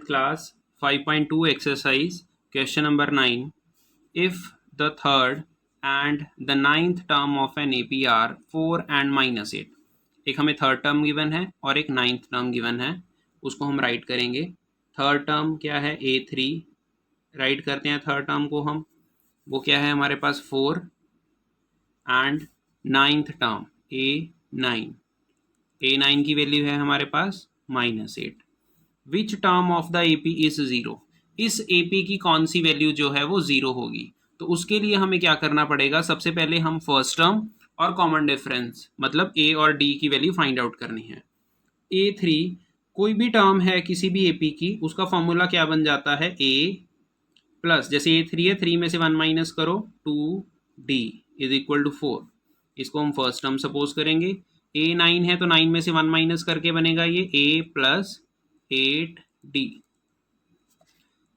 10th class 5.2 exercise question number 9. If the third and the ninth term of an AP are 4 and -8, एक हमें third term given है और एक ninth term given है, उसको हम राइट करेंगे. थर्ड टर्म क्या है? A3. राइट करते हैं थर्ड टर्म को हम. वो क्या है हमारे पास? 4. And ninth term A9. A9 की वैल्यू है हमारे पास -8. Which term of the AP is 0? इस AP की कौन सी वैल्यू जो है वो 0 होगी? तो उसके लिए हमें क्या करना पड़ेगा? सबसे पहले हम फर्स्ट टर्म और कॉमन डिफरेंस मतलब A और D की वैल्यू फाइंड आउट करनी है. A3 कोई भी टर्म है किसी भी AP की, उसका फॉर्मूला क्या बन जाता है? A प्लस, जैसे A3 है, 3 में से 1 माइनस करो, 2D इज इक्वल टू 4. इसको हम फर्स्ट टर्म सपोज करेंगे. A9 है तो 9 में से 1 माइनस करके बनेगा ये A plus 8D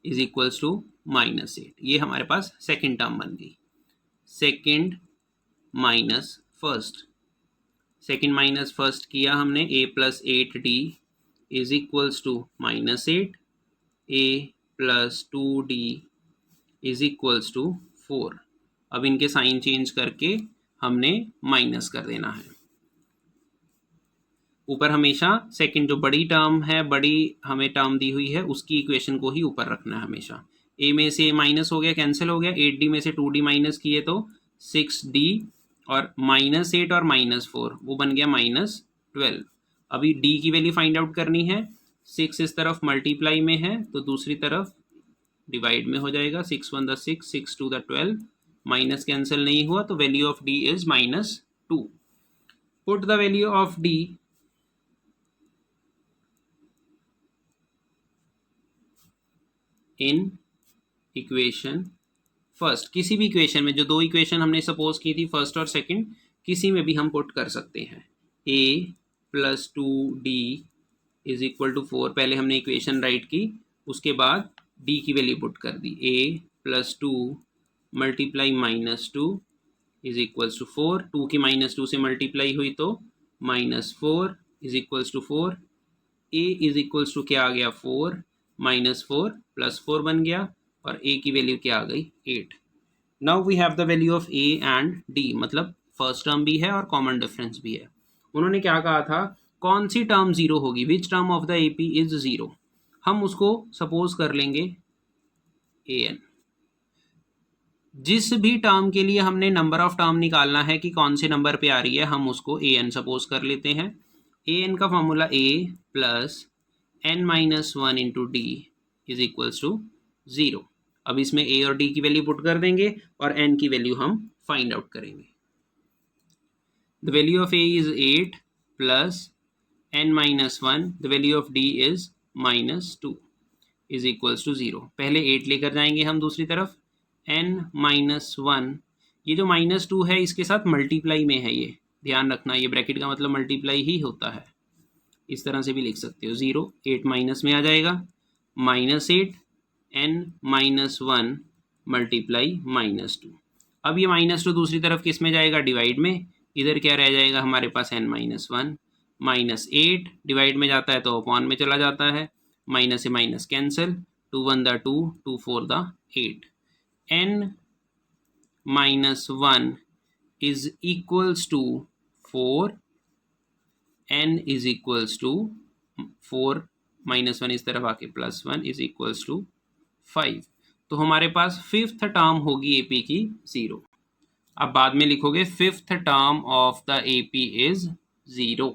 is equals to -8. ये हमारे पास सेकेंड टर्म बन गई. Second minus first, second minus first किया हमने. A plus 8D is equals to -8. A plus 2D is equals to 4. अब इनके साइन चेंज करके हमने माइनस कर देना है. ऊपर हमेशा सेकंड जो बड़ी टर्म है, बड़ी हमें टर्म दी हुई है, उसकी इक्वेशन को ही ऊपर रखना है हमेशा. A में से माइनस हो गया, कैंसिल हो गया. 8D में से 2D माइनस किए तो 6D, और -8 और -4 वो बन गया -12. अभी D की वैल्यू फाइंड आउट करनी है. 6 इस तरफ मल्टीप्लाई में है तो दूसरी तरफ डिवाइड में हो जाएगा. 6 1 6, 6 2 12. माइनस कैंसिल नहीं हुआ तो value of D is -2. Put the value of D in equation first. किसी भी इक्वेशन में, जो दो इक्वेशन हमने सपोज की थी फर्स्ट और सेकंड, किसी में भी हम पुट कर सकते हैं. A plus 2D is equal to 4. पहले हमने इक्वेशन राइट की, उसके बाद D की वैल्यू पुट कर दी. A plus 2 multiply -2 is equals to 4. 2 की -2 से मल्टीप्लाई हुई तो -4 is equals to 4. A is equals to क्या आ गया? 4. -4 प्लस 4 बन गया, और A की वैल्यू क्या आ गई? 8. Now we have the value of A and D, मतलब फर्स्ट टर्म भी है और कॉमन डिफरेंस भी है. उन्होंने क्या कहा था? कौन सी टर्म 0 होगी? Which term of the AP is 0? हम उसको सपोज कर लेंगे AN. जिस भी टर्म के लिए हमने नंबर ऑफ टर्म निकालना है कि कौन से नंबर पे आ रही है, हम उसको AN सपोज कर लेते हैं. AN का formula A plus n-1 into D is equals to 0. अब इसमें A और D की वैल्यू पुट कर देंगे और n की वैल्यू हम फाइंड आउट करेंगे. The value of A is 8 plus n-1. The value of D is -2 is equals to 0. पहले 8 लेकर जाएंगे हम दूसरी तरफ. n-1, ये जो -2 है इसके साथ मल्टीप्लाई में है, ये ध्यान रखना. ये ब्रैकेट का मतलब मल्टीप्लाई ही होता है. इस तरह से भी लिख सकते हो. 0 8 माइनस में आ जाएगा. -8 n-1 मल्टीप्लाई -2. अब ये -2 दूसरी तरफ किस में जाएगा? डिवाइड में. इधर क्या रह जाएगा हमारे पास? n-1. -8 डिवाइड में जाता है तो अपॉन में चला जाता है. माइनस से minus cancel. 2 1 the 2, 2 4 the 8. n-1 is equals to 4. n is equals to 4 -1 इस तरफ आके +1 इज इक्वल्स टू 5. तो हमारे पास फिफ्थ टर्म होगी AP की 0. अब बाद में लिखोगे fifth term of the AP is 0.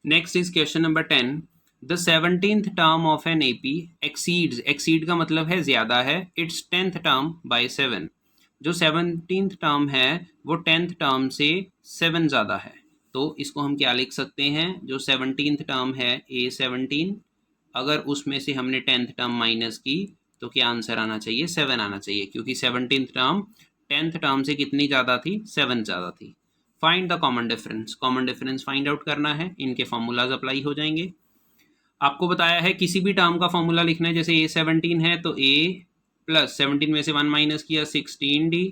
Next is question number 10. The 17th term of an AP exceeds, exceed का मतलब है ज्यादा है, इट्स 10th टर्म बाय 7. जो 17th टर्म है वो 10th टर्म से 7 ज़्यादा है. तो इसको हम क्या लिख सकते हैं? जो 17th टर्म है A17, अगर उसमें से हमने 10th टर्म माइनस की तो क्या आंसर आना चाहिए? 7 आना चाहिए, क्योंकि 17th टर्म 10th टर्म से कितनी ज़्यादा थी? 7 ज़्यादा थी. Find the common difference. Common difference find out करना है. इनके फॉर्मूलाज अप्लाई हो जाएंगे. आपको बताया है किसी भी टर्म का फॉर्मूला लिखना है. जैसे A17 है तो A प्लस 17 में से 1 माइनस किया 16D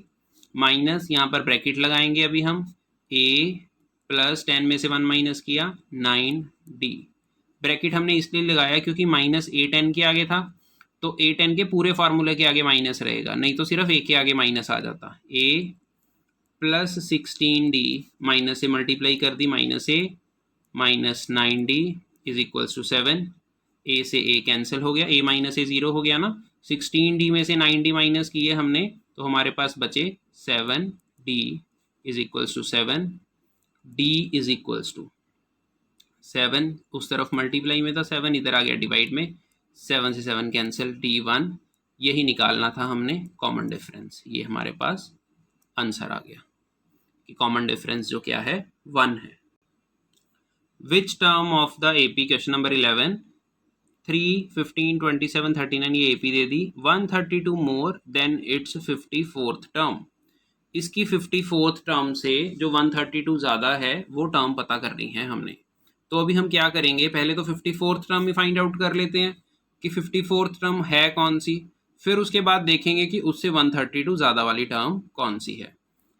माइनस, यहाँ पर ब्रैकेट लगाएंगे अभी हम, A प्लस 10 में से 1 माइनस किया 9D ब्रैकेट हमने इसलिए लगाया क्योंकि माइनस ए टेन के आगे था, तो ए टेन के पूरे फार्मूले के आगे माइनस रहेगा, नहीं तो सिर्फ ए के आगे माइनस आ जाता। ए प्लस 16d माइनस से मल्टीप्लाई कर दी, minus a minus 9d is equals to 7। A से ए कैंसिल हो गया, ए माइनस ए 0 हो गया ना। 16d में से 9d माइनस किए हमने, तो हमारे पास बचे 7d is equals to 7। d is equals to 7, उस तरफ मल्टीप्लाई में था 7, इधर आ गया डिवाइड में, 7 से 7 कैंसिल, d1। यही निकालना था हमने कॉमन डिफरेंस, ये हमारे पास आंसर आ गया कि कॉमन डिफरेंस जो क्या है 1 है। Which term of the AP, question number 11, 3, 15, 27, 39 ये AP they the, 132 more than it's 54th term. इसकी 54th टर्म से जो 132 ज़्यादा है वो टर्म पता करनी है हमने। तो अभी हम क्या करेंगे, पहले तो 54th टर्म ही फाइंड आउट कर लेते हैं कि 54th टर्म है कौन सी, फिर उसके बाद देखेंगे कि उससे 132 ज़्यादा वाली टर्म कौन सी है।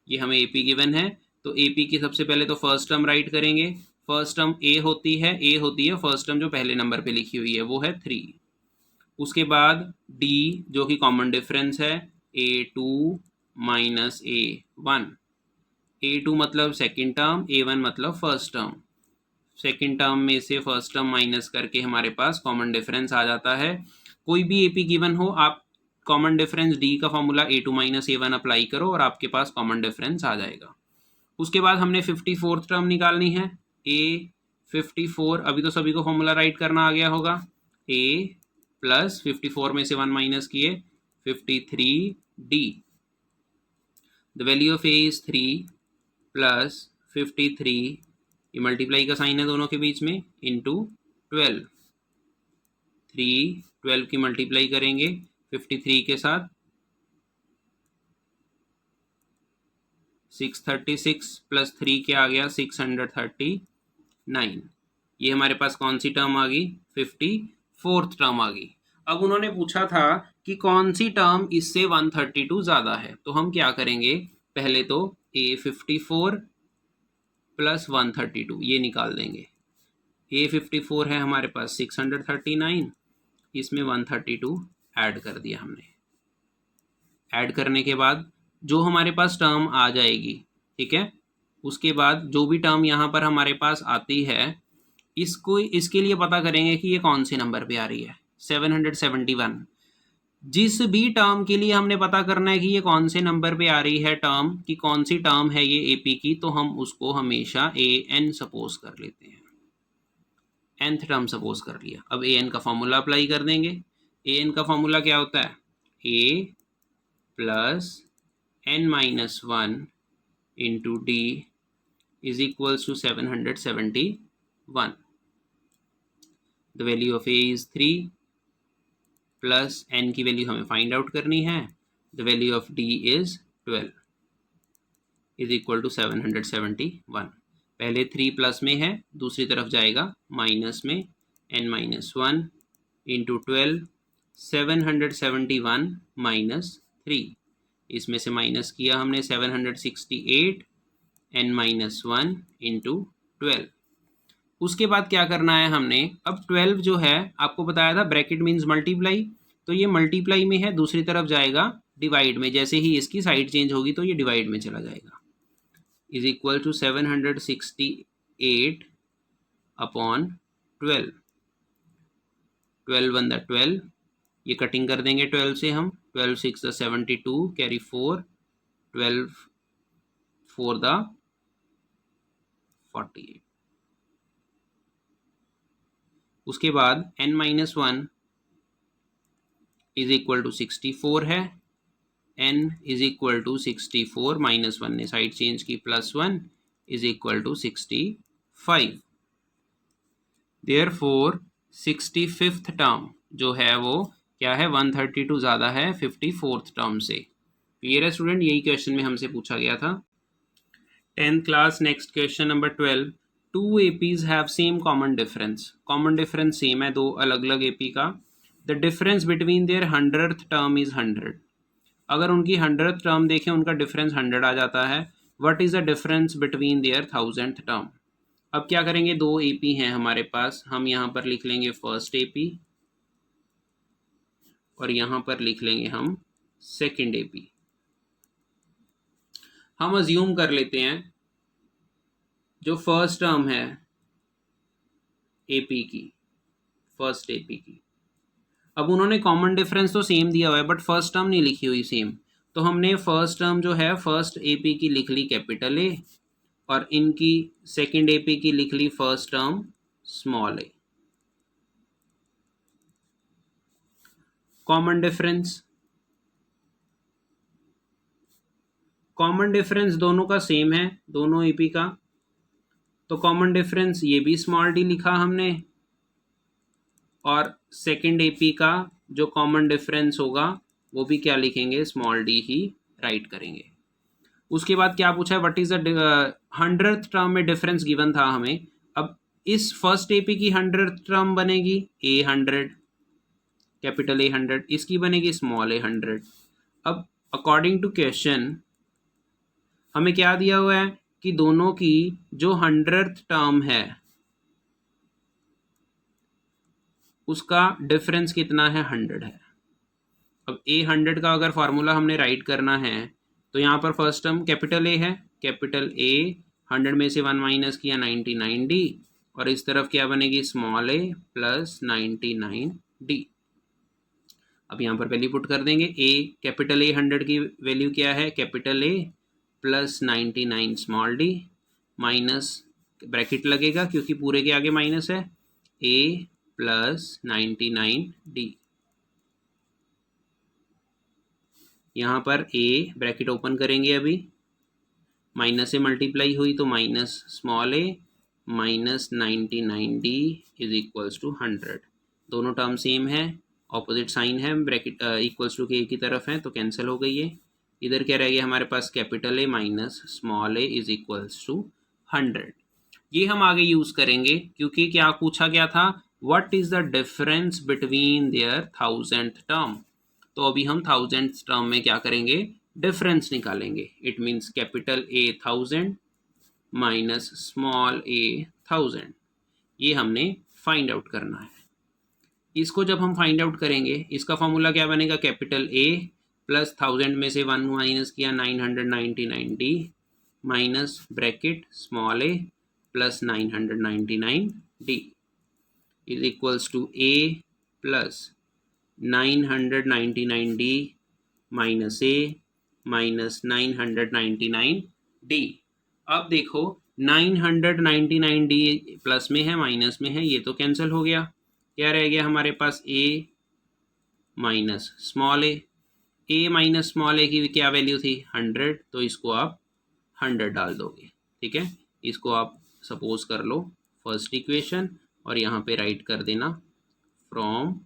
ये हमें एपी गिवन है, तो एपी की सबसे पहले तो फर्स्ट टर्म राइट करेंगे। फर्स्ट टर्म ए होती है फर्स्ट टर्म जो पहले नंबर पे लिखी हुई है वो है 3। उसके बाद डी जो कि कॉमन डिफरेंस है, A2 माइनस A1। A2 मतलब सेकेंड टर्म, A1 मतलब फर्स्ट टर्म। सेकेंड टर्म में से फर्स्ट टर्म माइनस करके हमारे पास कॉमन डिफरेंस आ जाता है। कोई भी एपी गिवन हो, आप कॉमन डिफरेंस डी का formula A2 minus A1 apply करो और आपके पास कॉमन डिफरेंस आ जाएगा। उसके बाद हमने 54th टर्म निकालनी है, A54। अभी तो सभी को फॉर्मूला राइट करना आ गया होगा, A प्लस 54 में से 1 माइनस किए 53D। The value of A is 3 plus 53, ये मल्टीप्लाई का साइन है दोनों के बीच में, इंटू 12। 12 की मल्टीप्लाई करेंगे 53 के साथ, 636 प्लस 3 क्या आ गया 639। ये हमारे पास कौन सी टर्म आ गई, 54th टर्म आ गई। अब उन्होंने पूछा था कि कौन सी टर्म इससे 132 ज़्यादा है, तो हम क्या करेंगे, पहले तो A54 प्लस 132 ये निकाल देंगे। A54 है हमारे पास 639, इसमें 132 ऐड कर दिया हमने। ऐड करने के बाद जो हमारे पास टर्म आ जाएगी, ठीक है, उसके बाद जो भी टर्म यहाँ पर हमारे पास आती है, इसको इसके लिए पता करेंगे कि ये कौन से नंबर पे आ रही है, 771। जिस भी टर्म के लिए हमने पता करना है कि ये कौन से नंबर पे आ रही है टर्म, कि कौन सी टर्म है ये एपी की, तो हम उसको हमेशा an सपोज कर लेते हैं, nth टर्म सपोज कर लिया। अब an का फॉर्मूला अप्लाई कर देंगे। an का फॉर्मूला क्या होता है, a plus n-1 into D is equals to 771। The value of a is 3 plus n की वैल्यू हमें फाइंड आउट करनी है, the value of d is 12 is equal to 771। पहले 3 प्लस में है, दूसरी तरफ जाएगा माइनस में, n-1 इंटू 12, 771 माइनस 3, इसमें से माइनस किया हमने 768 n-1 इंटू 12। उसके बाद क्या करना है हमने, अब 12 जो है आपको बताया था ब्रैकेट मीन्स मल्टीप्लाई, तो ये मल्टीप्लाई में है, दूसरी तरफ जाएगा डिवाइड में, जैसे ही इसकी साइड चेंज होगी तो ये डिवाइड में चला जाएगा, is equal to 768 upon 12। 12 1 the 12, ये कटिंग कर देंगे 12 से हम, 12 6 द 72 कैरी 4, 12 4 द 48। उसके बाद n-1 इज इक्वल टू 64 है, n is equal to 64 minus 1 ने साइड चेंज की +1 is equal to 65। Therefore 65th term जो है वो क्या है, 132 ज़्यादा है 54th टर्म से। क्लियर है स्टूडेंट, यही क्वेश्चन में हमसे पूछा गया था 10th class. Next question number 12, 2 APs have same common difference. Common difference same है दो अलग अलग AP का। The difference between their 100th term is 100। अगर उनकी 100th टर्म देखें, उनका डिफरेंस 100 आ जाता है। What is the difference between their 1000th term. अब क्या करेंगे, 2 AP हैं हमारे पास, हम यहाँ पर लिख लेंगे फर्स्ट AP और यहाँ पर लिख लेंगे हम सेकंड AP। हम अज्यूम कर लेते हैं जो फर्स्ट टर्म है AP की, फर्स्ट AP की, अब उन्होंने कॉमन डिफरेंस तो सेम दिया हुआ है बट फर्स्ट टर्म नहीं लिखी हुई सेम, तो हमने फर्स्ट टर्म जो है फर्स्ट AP की लिख ली कैपिटल A और इनकी सेकंड AP की लिख ली first term small a। Common difference, common difference दोनों का सेम है, दोनों AP का, तो कॉमन डिफरेंस ये भी स्मॉल d लिखा हमने और सेकंड AP का जो कॉमन डिफरेंस होगा वो भी क्या लिखेंगे, स्मॉल d ही राइट करेंगे। उसके बाद क्या पूछा है, what is the 100th term में डिफरेंस गिवन था हमें। अब इस फर्स्ट AP की 100th टर्म बनेगी A100, कैपिटल A100, इसकी बनेगी स्मॉल a100। अब अकॉर्डिंग टू क्वेश्चन हमें क्या दिया हुआ है कि दोनों की जो 100th टर्म है उसका डिफरेंस कितना है, 100 है। अब A100 का अगर फार्मूला हमने राइट करना है तो यहाँ पर फर्स्ट टर्म कैपिटल A है, कैपिटल A 100 में से 1 माइनस किया 99D और इस तरफ क्या बनेगी, स्मॉल a प्लस 99D। अब यहाँ पर वैल्यू पुट कर देंगे, A कैपिटल A 100 की वैल्यू क्या है, capital A plus 99 small d minus bracket लगेगा क्योंकि पूरे के आगे माइनस है, A प्लस 99D। यहाँ पर A ब्रैकेट ओपन करेंगे, अभी माइनस से मल्टीप्लाई हुई तो minus small a minus 99D is equals to 100। दोनों टर्म सेम है, ऑपोजिट साइन है, ब्रैकेट इक्वल्स टू के की तरफ है तो कैंसिल हो गई है। इधर क्या रह गया हमारे पास, capital A minus small a is equals to 100। ये हम आगे यूज करेंगे क्योंकि क्या पूछा गया था, what is the difference between their 1000th term. तो अभी हम 1000th टर्म में क्या करेंगे, डिफरेंस निकालेंगे। It means capital A 1000 minus small a 1000, ये हमने फाइंड आउट करना है। इसको जब हम फाइंड आउट करेंगे इसका फॉर्मूला क्या बनेगा, कैपिटल A प्लस 1000 में से 1 माइनस किया 999D minus bracket small a plus 999D is equals to A plus 999D minus a minus 999D। अब देखो 999D प्लस में है माइनस में है, ये तो कैंसिल हो गया, क्या रह गया हमारे पास, A minus small a minus small a की क्या वैल्यू थी 100, तो इसको आप 100 डाल दोगे, ठीक है। इसको आप सपोज कर लो फर्स्ट इक्वेशन और यहाँ पे राइट कर देना फ्रॉम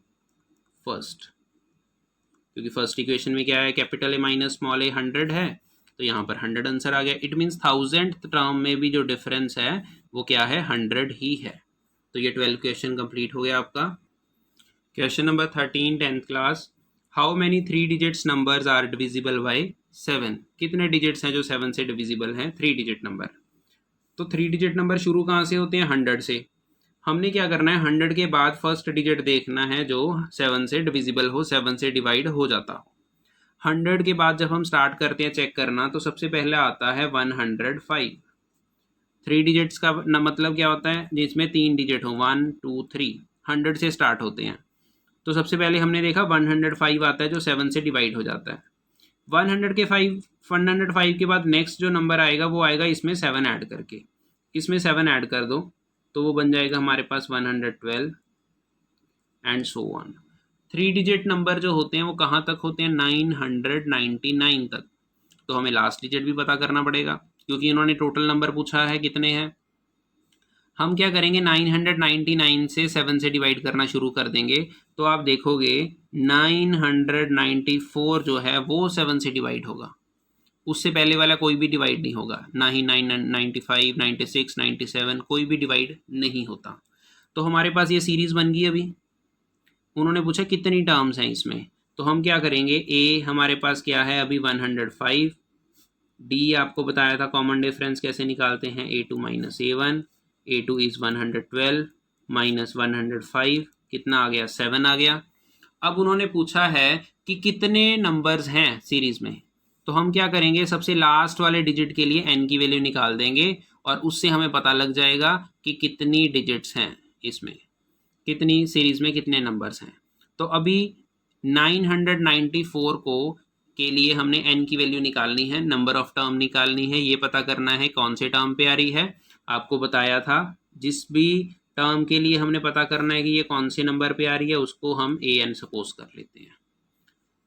फर्स्ट, क्योंकि फर्स्ट इक्वेशन में क्या है, capital A minus small a 100 है तो यहाँ पर 100 आंसर आ गया। इट मीन्स 1000th टर्म में भी जो डिफरेंस है वो क्या है, 100 ही है। तो ये 12 क्वेश्चन कंप्लीट हो गया आपका। Question number 13 10th class, how many 3 digits numbers are divisible by 7। कितने डिजिट्स हैं जो 7 से डिविजिबल हैं, 3 डिजिट नंबर। तो 3 डिजिट नंबर शुरू कहाँ से होते हैं, 100 से। हमने क्या करना है, 100 के बाद फर्स्ट डिजिट देखना है जो 7 से डिविजिबल हो, 7 से डिवाइड हो जाता हो। 100 के बाद जब हम स्टार्ट करते हैं चेक करना तो सबसे पहले आता है 105। 3 डिजिट्स का मतलब क्या होता है, जिसमें 3 डिजिट हो, 1 2 3, 100 से स्टार्ट होते हैं। तो सबसे पहले हमने देखा 105 आता है जो 7 से डिवाइड हो जाता है। 105 के बाद नेक्स्ट जो नंबर आएगा वो आएगा इसमें 7 ऐड करके, इसमें 7 ऐड कर दो तो वो बन जाएगा हमारे पास 112 and so on. 3 digit number जो होते हैं वो कहाँ तक होते हैं, 999 तक। तो हमें लास्ट डिजिट भी पता करना पड़ेगा क्योंकि इन्होंने टोटल नंबर पूछा है कितने हैं। हम क्या करेंगे, 999 से 7 से डिवाइड करना शुरू कर देंगे तो आप देखोगे 994 जो है वो 7 से डिवाइड होगा, उससे पहले वाला कोई भी डिवाइड नहीं होगा, ना ही 95 96 97 कोई भी डिवाइड नहीं होता। तो हमारे पास ये सीरीज़ बन गई। अभी उन्होंने पूछा कितनी टर्म्स हैं इसमें, तो हम क्या करेंगे, A हमारे पास क्या है अभी 105, D आपको बताया था कॉमन डिफरेंस कैसे निकालते हैं, A2 minus A1 A2 is 112 minus 105 कितना आ गया 7 आ गया। अब उन्होंने पूछा है कि कितने नंबर्स हैं सीरीज में, तो हम क्या करेंगे सबसे लास्ट वाले डिजिट के लिए n की वैल्यू निकाल देंगे और उससे हमें पता लग जाएगा कि कितनी डिजिट्स हैं इसमें, कितनी सीरीज में कितने नंबर्स हैं। तो अभी 994 को के लिए हमने n की वैल्यू निकालनी है, नंबर ऑफ टर्म निकालनी है, ये पता करना है कौन से टर्म पे आ रही है। आपको बताया था जिस भी टर्म के लिए हमने पता करना है कि ये कौन से नंबर पे आ रही है उसको हम an सपोज कर लेते हैं।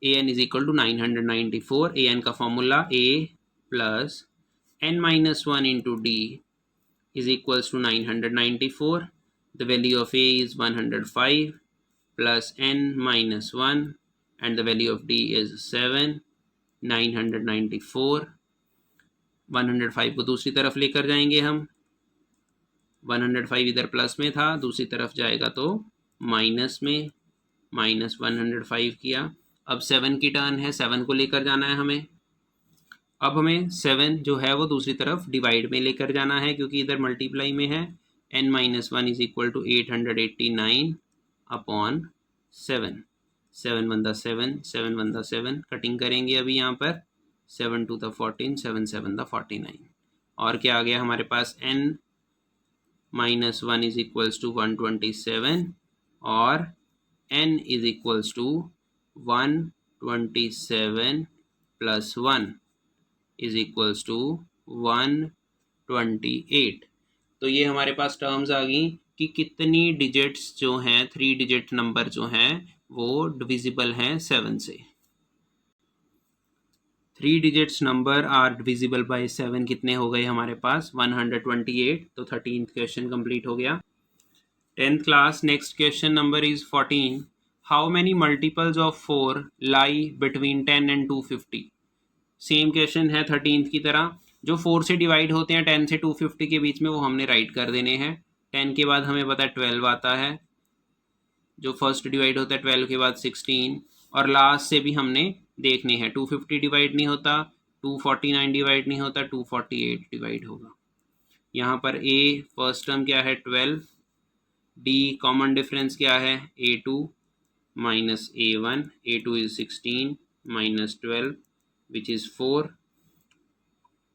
an is equal to 994, an का formula a plus n minus 1 into D is equals to 994. The value of a is 105 plus n minus 1 and the value of d is 7. 994 105 को दूसरी तरफ लेकर जाएंगे हम, 105 इधर प्लस में था, दूसरी तरफ जाएगा तो माइनस में, माइनस 105 किया। अब 7 की टर्न है, 7 को लेकर जाना है हमें। अब हमें 7 जो है वो दूसरी तरफ डिवाइड में लेकर जाना है क्योंकि इधर मल्टीप्लाई में है। n minus 1 is equal to 889 upon 7, 7 one the 7, 7 one the 7, cutting करेंगे अभी यहाँ पर, 7 टू द 14, 7 7 द 49, और क्या आ गया हमारे पास n minus 1 is equals to 127 और n is equals to 127 plus 1 is equals to 128। तो ये हमारे पास टर्म्स आ गई कि कितनी डिजिट्स जो हैं, 3 डिजिट नंबर जो हैं वो डिविजिबल हैं 7 से। 3 digits number are divisible by 7 कितने हो गए हमारे पास 128। तो 13th क्वेश्चन कंप्लीट हो गया। 10th class next question number is 14। How many multiples of 4 lie between 10 and 250। Same question है 13th की तरह, जो 4 से डिवाइड होते हैं 10 से 250 के बीच में वो हमने राइट कर देने हैं। 10 के बाद हमें पता है 12 आता है, जो फर्स्ट डिवाइड होता है 12 के बाद 16, और लास्ट से भी हमने देखने हैं 250 डिवाइड नहीं होता, 249 डिवाइड नहीं होता, 248 डिवाइड होगा। यहाँ पर a फर्स्ट टर्म क्या है 12, d कॉमन डिफरेंस क्या है a2 minus a1, a2 is 16 minus 12 which is 4।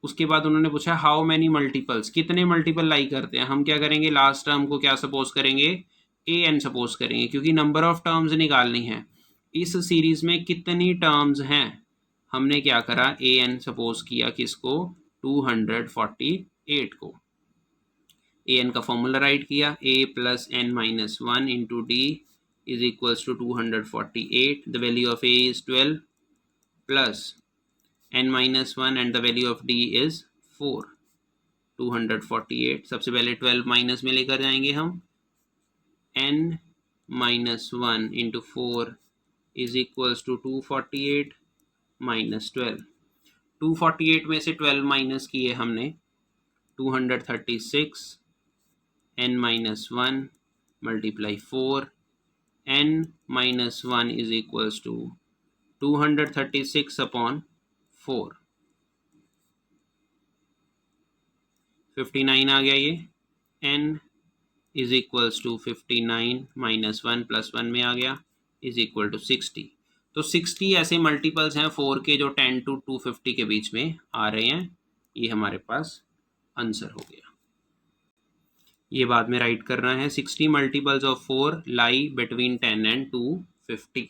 उसके बाद उन्होंने पूछा हाउ मैनी मल्टीपल्स, कितने मल्टीपल लाई करते हैं। हम क्या करेंगे लास्ट टर्म को क्या सपोज करेंगे an सपोज करेंगे क्योंकि नंबर ऑफ टर्म्स निकालनी है। इस सीरीज में कितनी टर्म्स हैं, हमने क्या करा an सपोज किया किसको 248 को। an का फॉर्मूला राइट किया a plus n minus 1 into D is equals to 248। The value of a is 12 plus n minus 1 and the value of d is 4, 248। सबसे पहले 12 माइनस में लेकर जाएंगे हम, n minus 1 into 4 is equals to 248 minus 12। 248 में से 12 minus किए हमने 236, n minus 1 multiply 4, n minus 1 is equals to 236 upon 4, 59 आ गया ये। n is equals to 59 minus 1 plus 1 में आ गया इज इक्वल टू 60। तो 60 ऐसे मल्टीपल्स हैं 4 के जो 10 टू 250 के बीच में आ रहे हैं। ये हमारे पास आंसर हो गया। ये बाद में राइट करना है 60 multiples of 4 lie between 10 and 250।